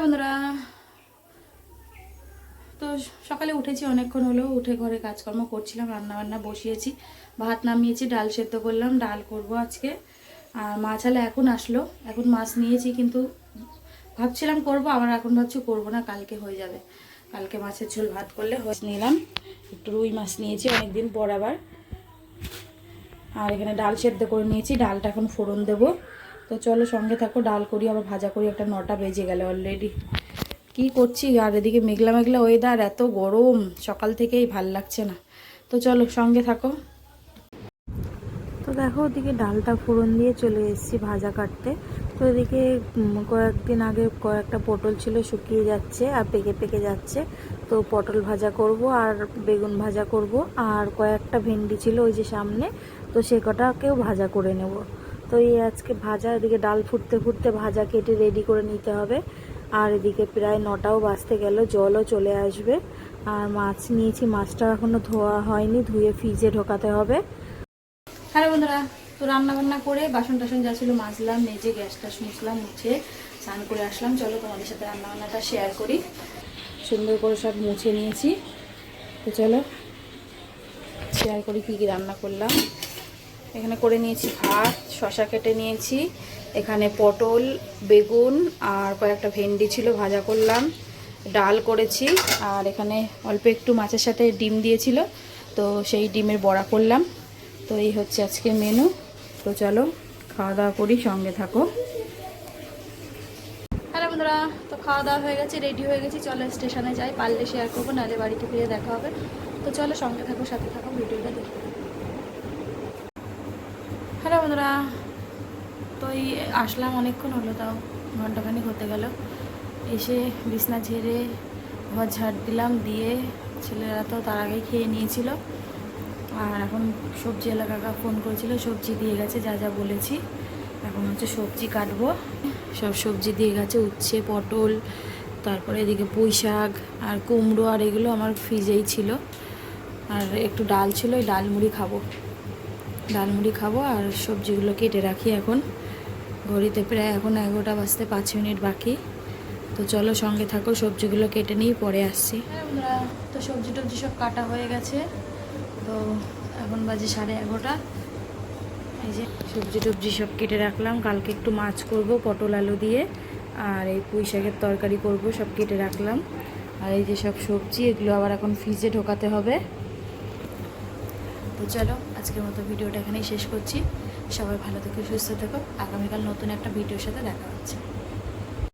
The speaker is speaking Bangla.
বন্ধুরা, তো সকালে উঠেছি অনেকক্ষণ হলো, উঠে ঘরে কাজকর্ম করছিলাম, রান্না বান্না বসিয়েছি, ভাত নামিয়েছি, ডাল সেদ্ধ করলাম, ডাল করব আজকে। আর মাছ আলা এখন আসলো, এখন মাছ নিয়েছি, কিন্তু ভাবছিলাম করব, আবার এখন ভাবছি করব না, কালকে হয়ে যাবে। কালকে মাছের ঝোল ভাত করলে হয়ে নিলাম। একটু রুই মাছ নিয়েছি অনেকদিন পর আবার। আর এখানে ডাল সেদ্ধ করে নিয়েছি, ডালটা এখন ফোড়ন দেবো। তো চলো সঙ্গে থাকো, ডাল করি আবার ভাজা করি, একটা 9টা বেজে গেল অলরেডি। কি করছি, আর এদিকে মেঘলা মেঘলা ওয়েদার, এত গরম, সকাল থেকেই ভাল লাগছে না। তো চলো সঙ্গে থাকো। তো দেখো ওদিকে ডালটা ফোড়ন দিয়ে চলে এসেছি ভাজা কাটতে। তো এদিকে কয়েকদিন আগে কয়েকটা পটল ছিল, শুকিয়ে যাচ্ছে আর পেকে পেকে যাচ্ছে। তো পটল ভাজা করব আর বেগুন ভাজা করব, আর কয়েকটা ভেন্ডি ছিল ওই যে সামনে, তো সে কটাকেও ভাজা করে নেব। তো এই আজকে ভাজা, এদিকে ডাল ফুটতে ফুটতে ভাজা কেটে রেডি করে নিতে হবে। আর এদিকে প্রায় 9টাও বাজতে গেল, জলও চলে আসবে। আর মাছ নিয়েছি, মাছটা এখনও ধোয়া হয়নি, ধুয়ে ফ্রিজে ঢোকাতে হবে। হ্যালো বন্ধুরা, তো রান্না বান্না করে বাসন টাসন যা ছিল মাজলাম, মেজে গ্যাস টাস মুছলাম, মুছে স্নান করে আসলাম। চলো তোমাদের সাথে রান্না বান্নাটা শেয়ার করি। সুন্দর করে সব মুছে নিয়েছি, তো চলো শেয়ার করি কী কী রান্না করলাম। এখানে করে নিয়েছি ভাত, শসা কেটে নিয়েছি, এখানে পটল, বেগুন আর কয়েকটা ভেন্ডি ছিল ভাজা করলাম, ডাল করেছি, আর এখানে অল্প একটু মাছের সাথে ডিম দিয়েছিল, তো সেই ডিমের বড়া করলাম। তো এই হচ্ছে আজকে মেনু। তো চলো খাওয়া দাওয়া করি, সঙ্গে থাকো। হ্যালো বন্ধুরা, তো খাওয়া দাওয়া হয়ে গেছে, রেডি হয়ে গেছি, চলো স্টেশনে যাই, পারলে শেয়ার করবো, নাহলে বাড়িতে ফিরে দেখা হবে। তো চলো সঙ্গে থাকো, সাথে থাকো, ভিডিওটা দেখো। হ্যালো বন্ধুরা, তো এই আসলাম অনেকক্ষণ হলো, তাও ঘন্টাখানিক হতে গেল। এসে বিছনা ঝেড়ে ঘর ঝাড় দিলাম, দিয়ে ছেলেরা তো তার আগেই খেয়ে নিয়েছিল। আর এখন সবজি এলা কাকা ফোন করেছিল, সবজি দিয়ে গেছে যা যা বলেছি। এখন হচ্ছে সবজি কাটবো, সব সবজি দিয়ে গেছে, উচ্ছে, পটল, তারপরে এদিকে পুঁই শাক আর কুমড়ো, আর এগুলো আমার ফ্রিজেই ছিল। আর একটু ডাল ছিল, ওই ডালমুড়ি খাবো। আর সবজিগুলো কেটে রাখি, এখন ঘড়িতে প্রায় এখন 11টা বাজতে 5 মিনিট বাকি। তো চলো সঙ্গে থাকো, সবজিগুলো কেটে নিয়ে পরে আসছি। হ্যাঁ বন্ধুরা, তো সবজি টবজি সব কাটা হয়ে গেছে, তো এখন বাজে 11:30। এই যে সবজি টবজি সব কেটে রাখলাম, কালকে একটু মাছ করব পটল আলু দিয়ে, আর এই পুঁই শাকের তরকারি করব, সব কেটে রাখলাম। আর এই যে সব সবজি, এগুলো আবার এখন ফ্রিজে ঢোকাতে হবে। তো চলো আজকের মতো ভিডিওটা এখানেই শেষ করছি। সবাই ভালো থেকো, সুস্থ থেকো, আগামীকাল নতুন একটা ভিডিওর সাথে দেখা হচ্ছে।